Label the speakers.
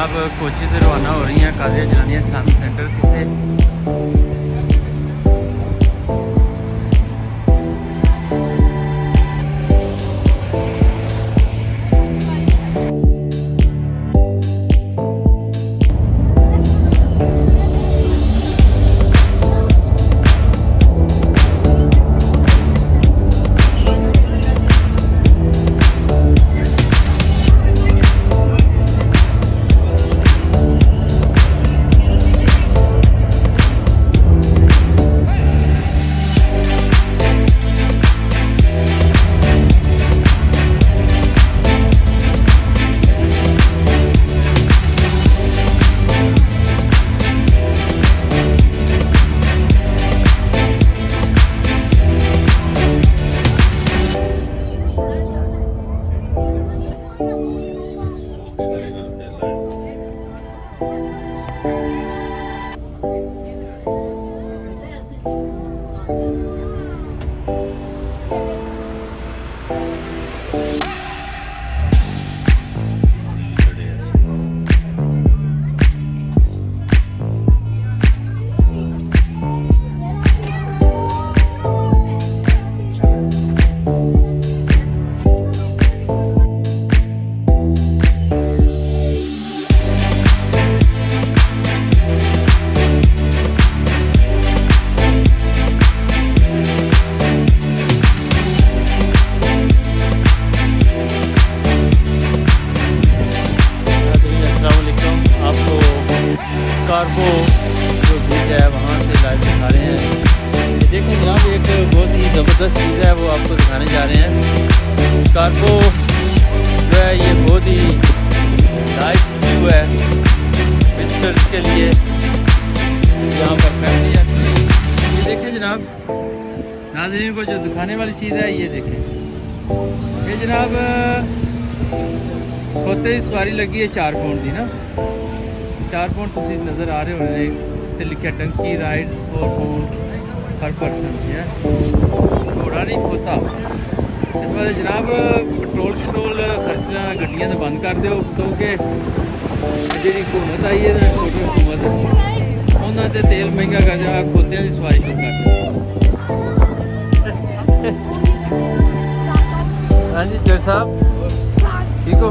Speaker 1: जनाब कोची से रवाना हो रही हैं कादिया जनानिया इस्लामिक सेंटर से। स्कॉर्पो जो बीच है वहाँ से लाइव दिखा रहे हैं। ये देखें जनाब एक बहुत ही ज़बरदस्त चीज़ है वो आपको दिखाने जा रहे हैं। स्कॉर्पो जो है ये बहुत ही नाइस व्यू है विजिटर्स के लिए, यहाँ पर फैमिली आती है। ये देखें जनाब नाज़रीन को जो दिखाने वाली चीज़ है ये देखें, ये जनाब खोते की सवारी लगी है 4 पाउंड की ना, 4 पाउंड तुम नज़र आ रहे हो ते लिखा टंकी राइड्स 4 पाउंड पर पर्सन है, घोड़ा नहीं खोता। इस बार जनाब पेट्रोल शट्रोल खर्चना गड्डियां तो बंद कर दो क्योंकि जी हुकूमत आई है ना छोटी हुकूमत उन्होंने तेल महंगा कर दिया, खोतियां की सवारी शुरू कर दी। हाँ जी जज साहब ठीक हो?